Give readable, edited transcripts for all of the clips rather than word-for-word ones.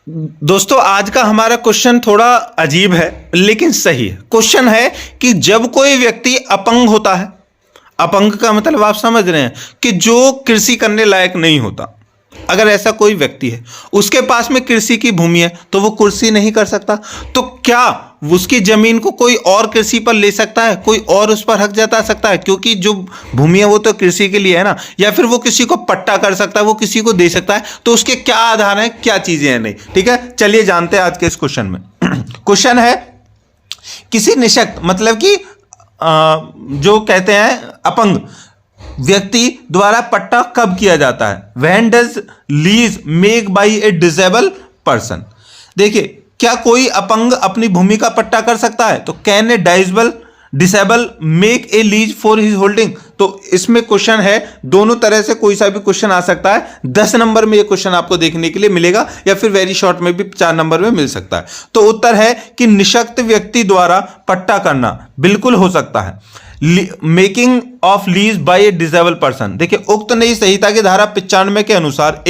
दोस्तों आज का हमारा क्वेश्चन थोड़ा अजीब है लेकिन सही है। क्वेश्चन है कि जब कोई व्यक्ति अपंग होता है, अपंग का मतलब आप समझ रहे हैं कि जो कृषि करने लायक नहीं होता, अगर ऐसा कोई व्यक्ति है उसके पास में कृषि की भूमि है तो वो कृषि नहीं कर सकता, तो क्या उसकी जमीन को कोई और कृषि पर ले सकता है, कोई और उस पर हक जता सकता है? क्योंकि जो भूमि है वो तो कृषि के लिए है ना, या फिर वो किसी को पट्टा कर सकता है, वो किसी को दे सकता है, तो उसके क्या आधार हैं, क्या चीजें हैं? नहीं, ठीक है, चलिए जानते हैं आज के इस क्वेश्चन में। क्वेश्चन है किसी निशक्त मतलब कि जो कहते हैं अपंग व्यक्ति द्वारा पट्टा कब किया जाता है? When does lease make by A disable person. देखिए, क्या कोई अपंग अपनी भूमि का पट्टा कर सकता है? तो can a disable make a lease for his holding. तो इसमें क्वेश्चन है, दोनों तरह से कोई सा भी क्वेश्चन आ सकता है। 10 नंबर में ये क्वेश्चन आपको देखने के लिए मिलेगा या फिर वेरी शॉर्ट में भी 4 नंबर में मिल सकता है। तो उत्तर है कि निशक्त व्यक्ति द्वारा पट्टा करना बिल्कुल हो सकता है। Making of lease by a disable person. देखिए, उक्त नई संहिता की धारा 95 के अनुसार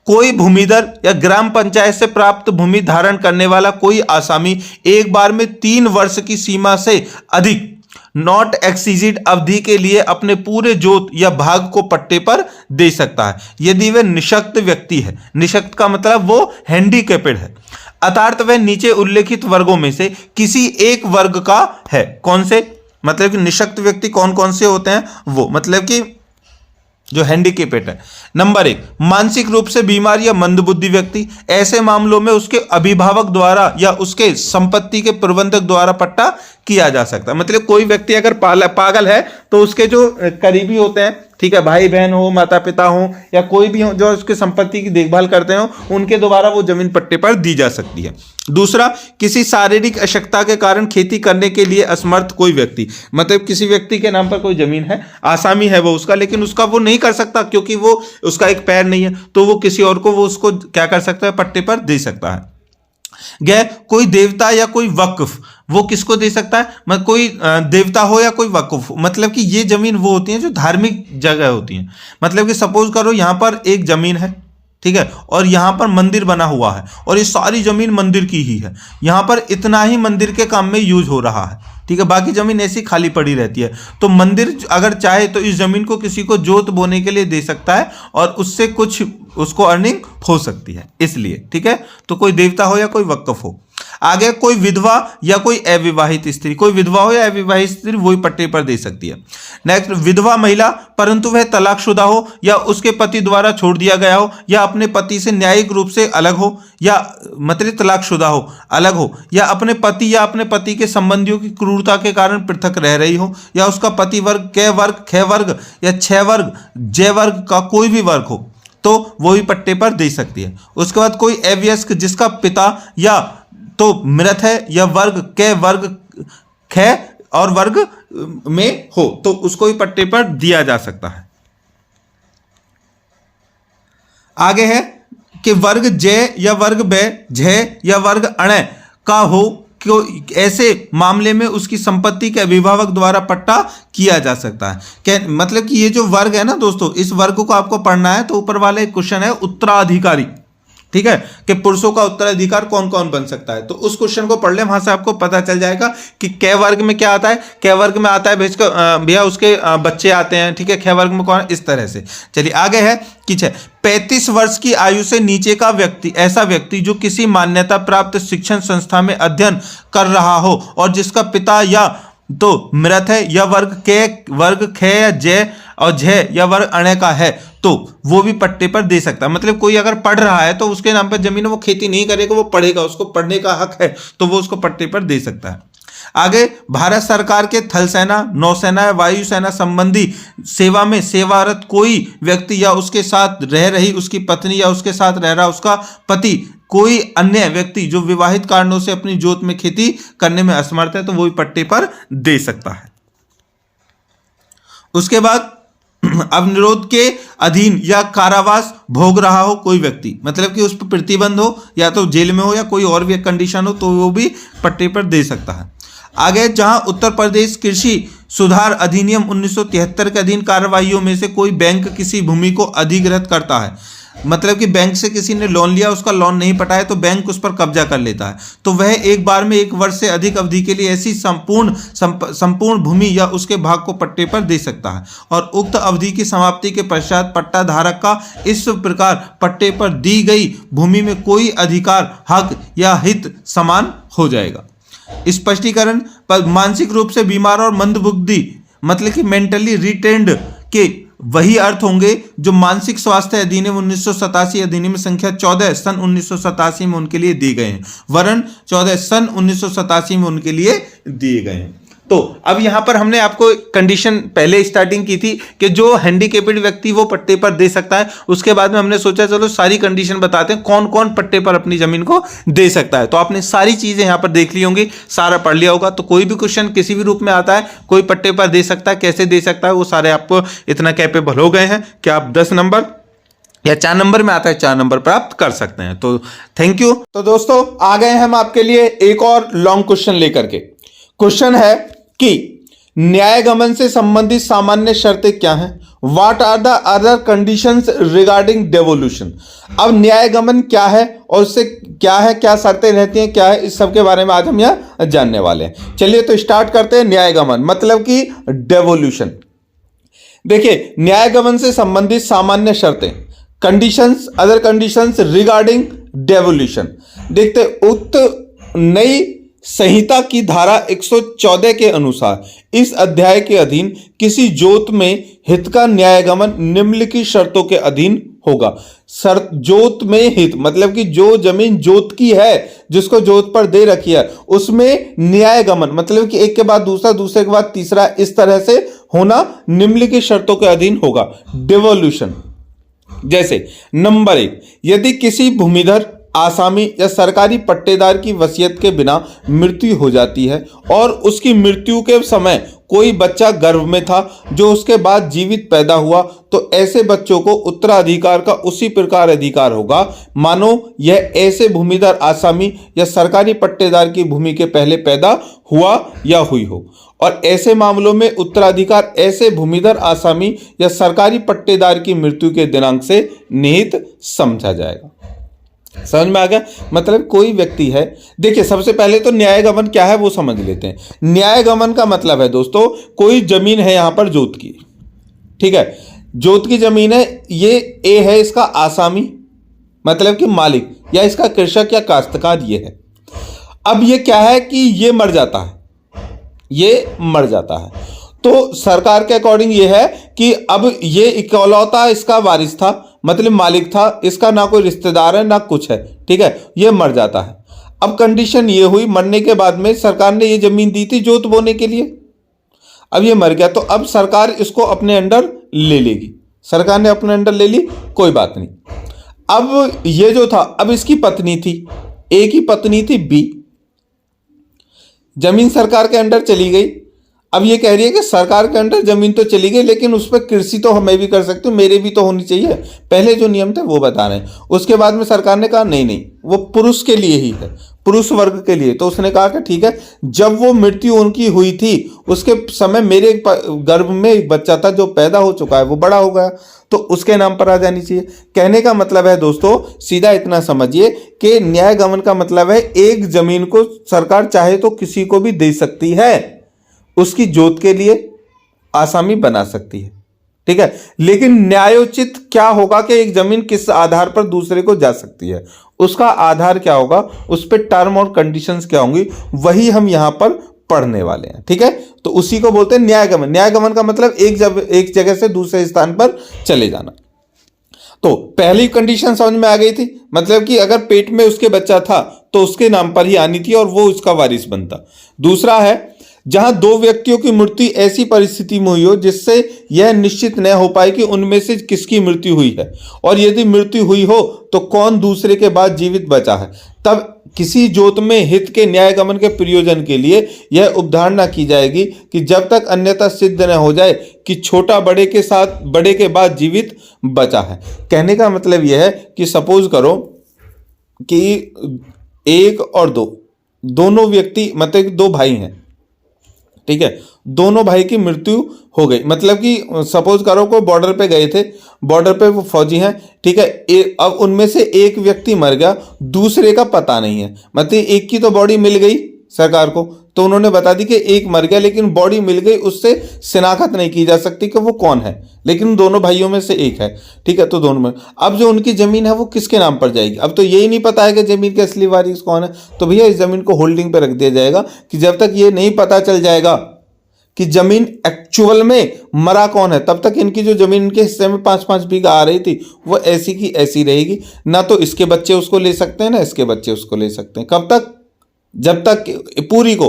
कोई भूमिधर या ग्राम पंचायत से प्राप्त भूमि धारण करने वाला कोई आसामी एक बार में 3 वर्ष की सीमा से अधिक नॉट एक्सीड अवधि के लिए अपने पूरे जोत या भाग को पट्टे पर दे सकता है यदि वह निशक्त व्यक्ति है। निशक्त का मतलब वो हैंडीकैप्ड है, अर्थात वह नीचे उल्लेखित वर्गों में से किसी एक वर्ग का है। कौन से? मतलब कि निशक्त व्यक्ति कौन कौन से होते हैं? वो मतलब कि जो हैंडीकैप्ड है। नंबर 1, मानसिक रूप से बीमार या मंदबुद्धि व्यक्ति। ऐसे मामलों में उसके अभिभावक द्वारा या उसके संपत्ति के प्रबंधक द्वारा पट्टा किया जा सकता है। मतलब कोई व्यक्ति अगर पागल है तो उसके जो करीबी होते हैं, ठीक है, भाई बहन हो, माता पिता हो या कोई भी हो जो उसके संपत्ति की देखभाल करते हो, उनके द्वारा वो जमीन पट्टे पर दी जा सकती है। दूसरा, किसी शारीरिक अशक्तता के कारण खेती करने के लिए असमर्थ कोई व्यक्ति। मतलब किसी व्यक्ति के नाम पर कोई जमीन है, आसामी है वो उसका, लेकिन उसका वो नहीं कर सकता क्योंकि वो उसका एक पैर नहीं है, तो वो किसी और को वो उसको क्या कर सकता है? पट्टे पर दे सकता है। कोई देवता या कोई वक्फ, वो किसको दे सकता है? मतलब कोई देवता हो या कोई वक्फ, मतलब कि ये जमीन वो होती है जो धार्मिक जगह होती है। मतलब कि सपोज करो यहां पर एक जमीन है, ठीक है, और यहां पर मंदिर बना हुआ है और ये सारी जमीन मंदिर की ही है, यहां पर इतना ही मंदिर के काम में यूज हो रहा है, ठीक है, बाकी जमीन ऐसी खाली पड़ी रहती है। तो मंदिर अगर चाहे तो इस जमीन को किसी को जोत बोने के लिए दे सकता है और उससे कुछ उसको अर्निंग हो सकती है, इसलिए, ठीक है। तो कोई देवता हो या कोई वक्फ हो। आगे, कोई विधवा या कोई अविवाहित स्त्री, कोई विधवा हो या अविवाहित स्त्री वही पट्टे पर दे सकती है। नेक्स्ट, विधवा महिला परंतु वह तलाकशुदा हो या उसके पति द्वारा छोड़ दिया गया हो या अपने पति से न्यायिक रूप से अलग हो, या मतलब तलाकशुदा हो, अलग हो, या अपने पति या अपने पति के संबंधियों की क्रूरता के कारण पृथक रह रही हो, या उसका पति वर्ग क वर्ग, ख वर्ग या छह वर्ग, जय वर्ग का कोई भी वर्ग हो, तो वो भी पट्टे पर दे सकती है। उसके बाद, कोई अवयस्क जिसका पिता या तो मृत है या वर्ग के वर्ग ख और वर्ग में हो, तो उसको भी पट्टे पर दिया जा सकता है। आगे है कि वर्ग जय या वर्ग बै झय या वर्ग अण का हो, क्यों ऐसे मामले में उसकी संपत्ति के अभिभावक द्वारा पट्टा किया जा सकता है। क्या मतलब कि ये जो वर्ग है ना दोस्तों, इस वर्ग को आपको पढ़ना है तो ऊपर वाले क्वेश्चन है उत्तराधिकारी, ठीक है, कि पुरुषों का उत्तराधिकार कौन कौन बन सकता है, तो उस क्वेश्चन को पढ़ ले, वहां से आपको पता चल जाएगा कि कै वर्ग में क्या आता है। कै वर्ग में आता है भैया उसके बच्चे आते हैं, ठीक है, ख वर्ग में कौन, इस तरह से। चलिए आगे है कि 35 वर्ष की आयु से नीचे का व्यक्ति, ऐसा व्यक्ति जो किसी मान्यता प्राप्त शिक्षण संस्था में अध्ययन कर रहा हो और जिसका पिता या तो मृत है या वर्ग के वर्ग ख या जय और झय या वर्ग अण का है, तो वो भी पट्टे पर दे सकता है। मतलब कोई अगर पढ़ रहा है तो उसके नाम पर जमीन है, वो खेती नहीं करेगा, वो पढ़ेगा, उसको पढ़ने का हक है, तो वो उसको पट्टे पर दे सकता है। आगे, भारत सरकार के थल सेना, नौसेना या वायुसेना संबंधी सेवा में सेवारत कोई व्यक्ति या उसके साथ रह रही उसकी पत्नी या उसके साथ रह रहा उसका पति, कोई अन्य व्यक्ति जो विवाहित कारणों से अपनी जोत में खेती करने में असमर्थ है, तो वो भी पट्टे पर दे सकता है। उसके बाद, अवनिरोध के अधीन या कारावास भोग रहा हो कोई व्यक्ति, मतलब कि उस पर प्रतिबंध हो या तो जेल में हो या कोई और भी कंडीशन हो, तो वो भी पट्टे पर दे सकता है। आगे, जहां उत्तर प्रदेश कृषि सुधार अधिनियम 1973 के अधीन कार्रवाइयों में से कोई बैंक किसी भूमि को अधिग्रहित करता है, मतलब कि बैंक से किसी ने लोन लिया, उसका लोन नहीं पटाया तो बैंक उस पर कब्जा कर लेता है, तो वह एक बार में 1 वर्ष से अधिक अवधि के लिए ऐसी संपूर्ण भूमि या उसके भाग को पट्टे पर दे सकता है, और उक्त अवधि की समाप्ति के पश्चात पट्टा धारक का इस प्रकार पट्टे पर दी गई भूमि में कोई अधिकार, हक या हित समान हो जाएगा। स्पष्टीकरण पर मानसिक रूप से बीमार और मंदबुद्धि मतलब कि मेंटली रिटेंड के वही अर्थ होंगे जो मानसिक स्वास्थ्य अधिनियम 1987 अधिनियम संख्या 14 सन 1987 में उनके लिए दिए गए हैं, वरन 14 सन 1987 में उनके लिए दिए गए हैं। तो अब यहां पर हमने आपको कंडीशन पहले स्टार्टिंग की थी कि जो हैंडीकेपेड व्यक्ति वो पट्टे पर दे सकता है, उसके बाद में हमने सोचा चलो सारी कंडीशन बताते हैं कौन कौन पट्टे पर अपनी जमीन को दे सकता है। तो आपने सारी चीजें यहां पर देख ली होंगी, सारा पढ़ लिया होगा। तो कोई भी क्वेश्चन किसी भी रूप में आता है, कोई पट्टे पर दे सकता है, कैसे दे सकता है, वो सारे आपको इतना कैपेबल हो गए हैं कि आप 10 नंबर या 4 नंबर में आता है 4 नंबर प्राप्त कर सकते हैं। तो थैंक यू। तो दोस्तों आ गए हम आपके लिए एक और लॉन्ग क्वेश्चन लेकर के। क्वेश्चन है कि न्यायगमन से संबंधित सामान्य शर्तें क्या हैं? What are the other conditions regarding devolution. अब न्यायगमन क्या है और उससे क्या है, क्या शर्तें रहती हैं, क्या है, इस सब के बारे में आज हम यहाँ जानने वाले हैं। चलिए तो स्टार्ट करते हैं। न्यायगमन मतलब कि डेवोल्यूशन। देखिए न्यायगमन से संबंधित सामान्य शर्तें, conditions, other conditions regarding devolution. देखते उक्त नई संहिता की धारा 114 के अनुसार इस अध्याय के अधीन किसी जोत में हित का न्यायगमन निम्नलिखित शर्तों के अधीन होगा। शर्त जोत में हित मतलब कि जो जमीन जोत की है, जिसको जोत पर दे रखी है, उसमें न्यायगमन मतलब कि एक के बाद दूसरा, दूसरे के बाद तीसरा, इस तरह से होना निम्नलिखित शर्तों के अधीन होगा। डिवोल्यूशन जैसे नंबर 1, यदि किसी भूमिधर, आसामी या सरकारी पट्टेदार की वसीयत के बिना मृत्यु हो जाती है और उसकी मृत्यु के समय कोई बच्चा गर्भ में था जो उसके बाद जीवित पैदा हुआ, तो ऐसे बच्चों को उत्तराधिकार का उसी प्रकार अधिकार होगा मानो यह ऐसे भूमिधर, आसामी या सरकारी पट्टेदार की भूमि के पहले पैदा हुआ या हुई हो। और ऐसे मामलों में उत्तराधिकार ऐसे भूमिधर, आसामी या सरकारी पट्टेदार की मृत्यु के दिनांक से निहित समझा जाएगा। समझ में आ गया? मतलब कोई व्यक्ति है, देखिए सबसे पहले तो न्यायगमन क्या है वो समझ लेते हैं। न्यायगमन का मतलब है दोस्तों, कोई जमीन है यहां पर जोत की, ठीक है, जोत की जमीन है, ये ए है इसका आसामी मतलब कि मालिक, या इसका कृषक या काश्तकार ये है। अब ये क्या है कि ये मर जाता है, ये मर जाता है, तो सरकार के अकॉर्डिंग ये है कि अब ये इकलौता इसका वारिस था, मतलब मालिक था, इसका ना कोई रिश्तेदार है ना कुछ है, ठीक है, ये मर जाता है। अब कंडीशन ये हुई, मरने के बाद में सरकार ने ये जमीन दी थी जोत बोने के लिए, अब ये मर गया तो अब सरकार इसको अपने अंडर ले लेगी। सरकार ने अपने अंडर ले ली, कोई बात नहीं। अब ये जो था, अब इसकी पत्नी थी, ए की पत्नी थी बी, जमीन सरकार के अंडर चली गई। अब ये कह रही है कि सरकार के अंडर जमीन तो चली गई लेकिन उस पर कृषि तो मैं भी कर सकती हूँ, मेरे भी तो होनी चाहिए, पहले जो नियम थे वो बता रहे हैं। उसके बाद में सरकार ने कहा नहीं नहीं, वो पुरुष के लिए ही है, पुरुष वर्ग के लिए। तो उसने कहा कि ठीक है, जब वो मृत्यु उनकी हुई थी उसके समय मेरे गर्भ में एक बच्चा था जो पैदा हो चुका है, वो बड़ा हो गया, तो उसके नाम पर आ जानी चाहिए। कहने का मतलब है दोस्तों, सीधा इतना समझिए कि न्यायगमन का मतलब है एक जमीन को सरकार चाहे तो किसी को भी दे सकती है, उसकी जोत के लिए आसामी बना सकती है, ठीक है, लेकिन न्यायोचित क्या होगा कि एक जमीन किस आधार पर दूसरे को जा सकती है, उसका आधार क्या होगा, उस पर टर्म और कंडीशंस क्या होंगी, वही हम यहां पर पढ़ने वाले हैं, ठीक है। तो उसी को बोलते हैं न्यायगमन। न्यायगमन का मतलब एक जगह से दूसरे स्थान पर चले जाना। तो पहली कंडीशन समझ में आ गई थी, मतलब कि अगर पेट में उसके बच्चा था तो उसके नाम पर ही आनी थी और वो उसका वारिस बनता। दूसरा है, जहां दो व्यक्तियों की मृत्यु ऐसी परिस्थिति में हुई हो जिससे यह निश्चित न हो पाए कि उनमें से किसकी मृत्यु हुई है, और यदि मृत्यु हुई हो तो कौन दूसरे के बाद जीवित बचा है, तब किसी जोत में हित के न्यायगमन के प्रयोजन के लिए यह उपधारणा की जाएगी कि जब तक अन्यथा सिद्ध न हो जाए कि छोटा बड़े के साथ बड़े के बाद जीवित बचा है। कहने का मतलब यह है कि सपोज करो कि 1 और 2 दोनों व्यक्ति, मतलब 2 भाई हैं, ठीक है, दोनों भाई की मृत्यु हो गई। मतलब कि सपोज करो को बॉर्डर पे गए थे, बॉर्डर पे वो फौजी हैं, ठीक है, अब उनमें से एक व्यक्ति मर गया, दूसरे का पता नहीं है। मतलब एक की तो बॉडी मिल गई सरकार को, तो उन्होंने बता दी कि एक मर गया, लेकिन बॉडी मिल गई, उससे शिनाख्त नहीं की जा सकती कि वो कौन है, लेकिन दोनों भाइयों में से एक है, ठीक है। तो दोनों में अब जो उनकी जमीन है वो किसके नाम पर जाएगी? अब तो यही नहीं पता है कि जमीन के असली वारिस कौन है। तो भैया इस जमीन को होल्डिंग पे रख दिया जाएगा कि जब तक ये नहीं पता चल जाएगा कि जमीन एक्चुअल में मरा कौन है, तब तक इनकी जो जमीन इनके हिस्से में 5-5 बीघा आ रही थी वो ऐसी की ऐसी रहेगी। ना तो इसके बच्चे उसको ले सकते हैं, ना इसके बच्चे उसको ले सकते हैं। कब तक? जब तक पूरी को,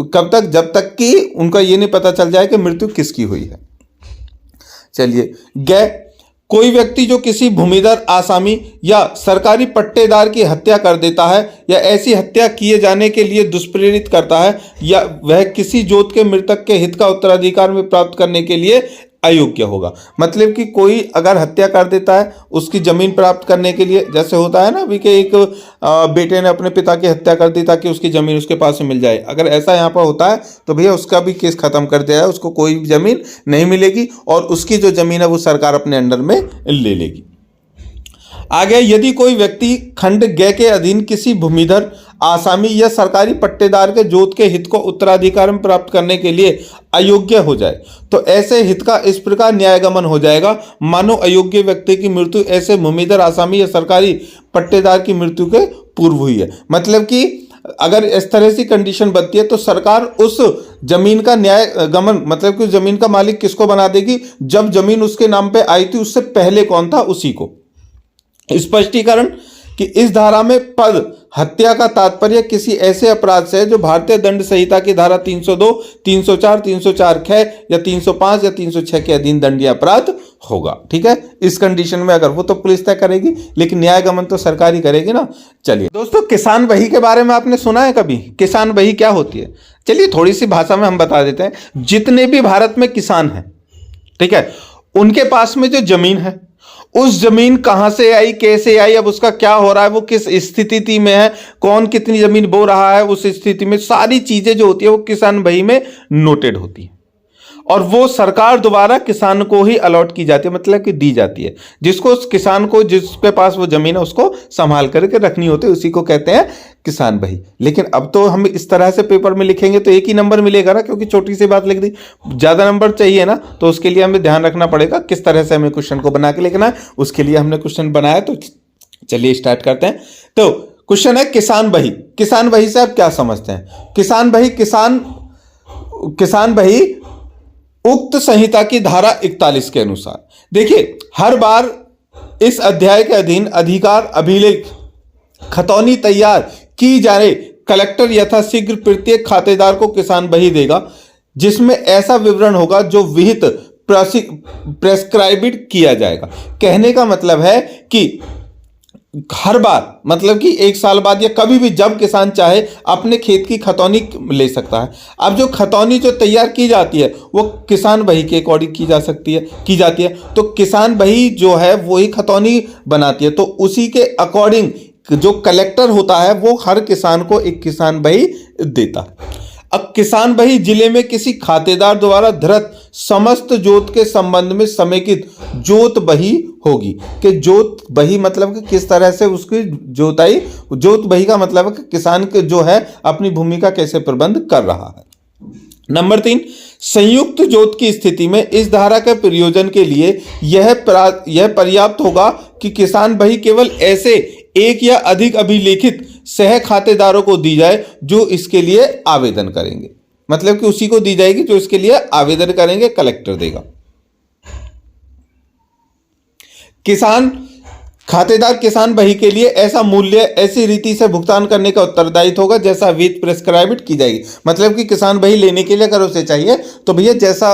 कब तक? जब तक कि उनका ये नहीं पता चल जाए कि मृत्यु किसकी हुई है। चलिए, कोई व्यक्ति जो किसी भूमिधर आसामी या सरकारी पट्टेदार की हत्या कर देता है या ऐसी हत्या किए जाने के लिए दुष्प्रेरित करता है या वह किसी जोत के मृतक के हित का उत्तराधिकार में प्राप्त करने के लिए अयोग्य होगा। मतलब कि कोई अगर हत्या कर देता है उसकी जमीन प्राप्त करने के लिए, जैसे होता है ना अभी कि एक बेटे ने अपने पिता की हत्या कर दी ताकि उसकी जमीन उसके पास से मिल जाए, अगर ऐसा यहाँ पर होता है तो भैया उसका भी केस खत्म कर दिया है, उसको कोई जमीन नहीं मिलेगी और उसकी जो जमीन है वो सरकार अपने अंडर में ले लेगी। आगे, यदि कोई व्यक्ति खंड ग के अधीन किसी भूमिधर आसामी या सरकारी पट्टेदार के जोत के हित को उत्तराधिकार में प्राप्त करने के लिए अयोग्य हो जाए तो ऐसे हित का इस प्रकार न्यायगमन हो जाएगा मानो अयोग्य व्यक्ति की मृत्यु ऐसे भूमिधर आसामी या सरकारी पट्टेदार की मृत्यु के पूर्व हुई है। मतलब कि अगर इस तरह से कंडीशन बनती है तो सरकार उस जमीन का न्याय गमन, मतलब कि जमीन का मालिक किसको बना देगी? जब जमीन उसके नाम पे आई थी उससे पहले कौन था उसी को। स्पष्टीकरण कि इस धारा में पद हत्या का तात्पर्य किसी ऐसे अपराध से है जो भारतीय दंड संहिता की धारा 302, 304, 304 ख या 305 या 306 के अधीन दंडनीय अपराध होगा। ठीक है, इस कंडीशन में अगर वो तो पुलिस तय करेगी, लेकिन न्याय गमन तो सरकार ही करेगी ना। चलिए दोस्तों, किसान बही के बारे में आपने सुना है कभी? किसान बही क्या होती है? चलिए थोड़ी सी भाषा में हम बता देते हैं। जितने भी भारत में किसान हैं, ठीक है, उनके पास में जो जमीन है, उस जमीन कहां से आई, कैसे आई, अब उसका क्या हो रहा है, वो किस स्थिति में है, कौन कितनी जमीन बो रहा है, उस स्थिति में सारी चीजें जो होती है वो किसान बही में नोटेड होती है और वो सरकार द्वारा किसान को ही अलॉट की जाती है, मतलब कि दी जाती है। जिसको उस किसान को, जिसके पास वो जमीन है उसको संभाल करके रखनी होती है, उसी को कहते हैं किसान बही। लेकिन अब तो हम इस तरह से पेपर में लिखेंगे तो एक ही नंबर मिलेगा ना, क्योंकि छोटी सी बात लिख दी। ज्यादा नंबर चाहिए ना, तो उसके लिए हमें ध्यान रखना पड़ेगा किस तरह से हमें क्वेश्चन को बना के लिखना है। उसके लिए हमने क्वेश्चन बनाया, तो चलिए स्टार्ट करते हैं। तो क्वेश्चन है किसान बही। किसान बही से आप क्या समझते हैं? किसान बही, किसान बही उक्त संहिता की धारा 41 के अनुसार, देखिए हर बार इस अध्याय के अधीन अधिकार अभिलेख खतौनी तैयार की जाए, कलेक्टर यथाशीघ्र प्रत्येक खातेदार को किसान बही देगा जिसमें ऐसा विवरण होगा जो विहित प्रेस्क्राइब्ड किया जाएगा। कहने का मतलब है कि हर बार, मतलब कि 1 साल बाद या कभी भी जब किसान चाहे अपने खेत की खतौनी ले सकता है। अब जो खतौनी जो तैयार की जाती है वो किसान बही के अकॉर्डिंग की जाती है। तो किसान बही जो है वही खतौनी बनाती है, तो उसी के अकॉर्डिंग जो कलेक्टर होता है वो हर किसान को एक किसान बही देता है। अब किसान बही जिले में किसी खातेदार द्वारा धृत समस्त जोत के संबंध में समेकित जोत बही होगी। कि जोत बही मतलब कि किस तरह से उसकी जोताई, जोत बही का मतलब है कि किसान के जो है अपनी भूमि का कैसे प्रबंध कर रहा है। नंबर 3, संयुक्त जोत की स्थिति में इस धारा के प्रयोजन के लिए यह पर्याप्त होगा कि किसान बही केवल ऐसे एक या अधिक अभिलेखित सह खातेदारों को दी जाए जो इसके लिए आवेदन करेंगे। मतलब कि उसी को दी जाएगी जो इसके लिए आवेदन करेंगे, कलेक्टर देगा। किसान खातेदार किसान बही के लिए ऐसा मूल्य ऐसी रीति से भुगतान करने का उत्तरदायित्व होगा जैसा विहित प्रेस्क्राइब्ड की जाएगी। मतलब कि किसान बही लेने के लिए अगर उसे चाहिए तो भैया जैसा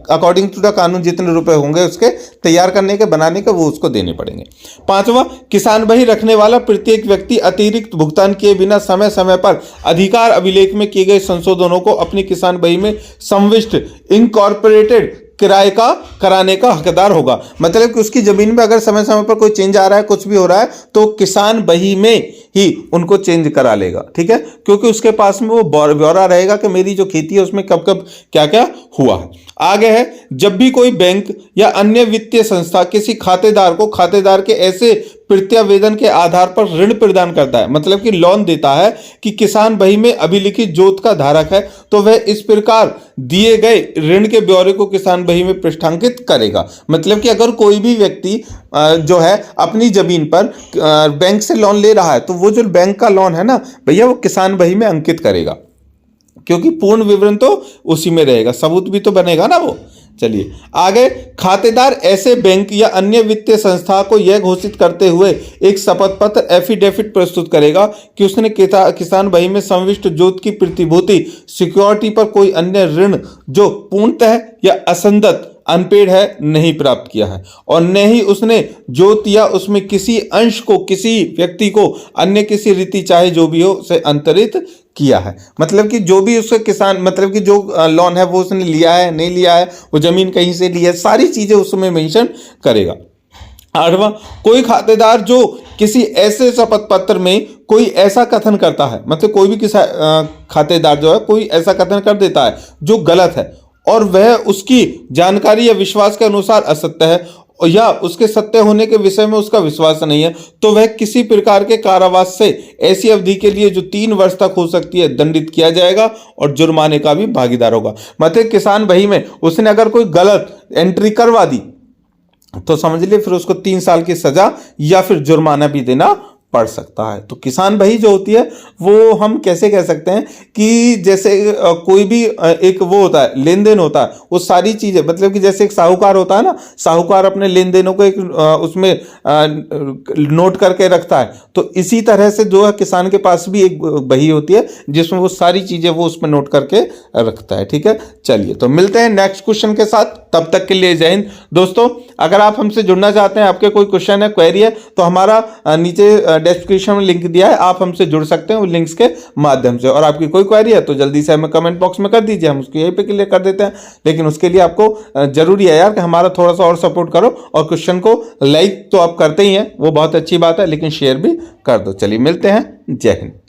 अकॉर्डिंग टू द कानून जितने रुपए होंगे उसके तैयार करने के, बनाने के, वो उसको देने पड़ेंगे। 5वां, किसान बही रखने वाला प्रत्येक व्यक्ति अतिरिक्त भुगतान किए बिना समय समय पर अधिकार अभिलेख में किए गए संशोधनों को अपनी किसान बही में संविष्ट इनकॉर्पोरेटेड किराए का कराने का हकदार होगा। मतलब कि उसकी जमीन में अगर समय समय पर कोई चेंज आ रहा है, कुछ भी हो रहा है, तो किसान बही में ही उनको चेंज करा लेगा, ठीक है, क्योंकि उसके पास में वो ब्यौरा रहेगा कि मेरी जो खेती है उसमें कब कब क्या क्या हुआ है। आगे है, जब भी कोई बैंक या अन्य वित्तीय संस्था किसी खातेदार को खातेदार के ऐसे प्रत्यावेदन के आधार पर ऋण प्रदान करता है, मतलब कि लोन देता है कि किसान बही में अभिलिखित जोत का धारक है, तो वह इस प्रकार दिए गए ऋण के ब्यौरे को किसान बही में पृष्ठांकित करेगा। मतलब कि अगर कोई भी व्यक्ति जो है अपनी जमीन पर बैंक से लोन ले रहा है, तो वो जो बैंक का लोन है ना भैया, वो किसान बही में अंकित करेगा, क्योंकि पूर्ण विवरण तो उसी में रहेगा, सबूत भी तो बनेगा ना वो। चलिए आगे, खातेदार ऐसे बैंक या अन्य वित्तीय संस्था को यह घोषित करते हुए एक शपथ पत्र एफिडेविट प्रस्तुत करेगा कि उसने किसान बही में संविष्ट जोत की प्रतिभूति सिक्योरिटी पर कोई अन्य ऋण जो पूर्णतः या असंदत अनपेड है नहीं प्राप्त किया है, और न ही उसने जोत या उसमें किसी अंश को किसी व्यक्ति को अन्य किसी रीति चाहे जो भी हो से अंतरित किया है। मतलब कि जो भी उसके किसान, मतलब कि जो लोन है वो उसने लिया है नहीं लिया है, वो जमीन कहीं से ली है, सारी चीजें उसमें मेंशन करेगा। आठवां, कोई खातेदार जो किसी ऐसे शपथ पत्र में कोई ऐसा कथन करता है, मतलब कोई भी खातेदार जो है कोई ऐसा कथन कर देता है जो गलत है और वह उसकी जानकारी या विश्वास के अनुसार असत्य है, या उसके सत्य होने के विषय में उसका विश्वास नहीं है, तो वह किसी प्रकार के कारावास से ऐसी अवधि के लिए जो 3 वर्ष तक हो सकती है दंडित किया जाएगा और जुर्माने का भी भागीदार होगा। मतलब किसान बही में उसने अगर कोई गलत एंट्री करवा दी तो समझ लिए फिर उसको 3 साल की सजा या फिर जुर्माना भी देना पड़ सकता है। तो किसान बही जो होती है वो हम कैसे कह सकते हैं कि जैसे कोई भी एक वो होता है, लेन देन होता है, वो सारी चीजें, मतलब कि जैसे एक साहूकार होता है ना, साहूकार अपने लेन देनों को एक उसमें नोट करके रखता है, तो इसी तरह से जो है किसान के पास भी एक बही होती है जिसमें वो सारी चीजें वो उसमें नोट करके रखता है, ठीक है। चलिए तो मिलते हैं नेक्स्ट क्वेश्चन के साथ, तब तक के लिए जय हिंद। दोस्तों अगर आप हमसे जुड़ना चाहते हैं, आपके कोई क्वेश्चन है, क्वेरी है, तो हमारा नीचे डिस्क्रिप्शन में लिंक दिया है, आप हमसे जुड़ सकते हैं उन लिंक्स के माध्यम से। और आपकी कोई क्वेरी है तो जल्दी से हमें कमेंट बॉक्स में कर दीजिए, हम उसको यहीं पे क्लियर कर देते हैं। लेकिन उसके लिए आपको जरूरी है यार कि हमारा थोड़ा सा और सपोर्ट करो, और क्वेश्चन को लाइक तो आप करते ही हैं, वो बहुत अच्छी बात है, लेकिन शेयर भी कर दो। चलिए मिलते हैं, जय हिंद।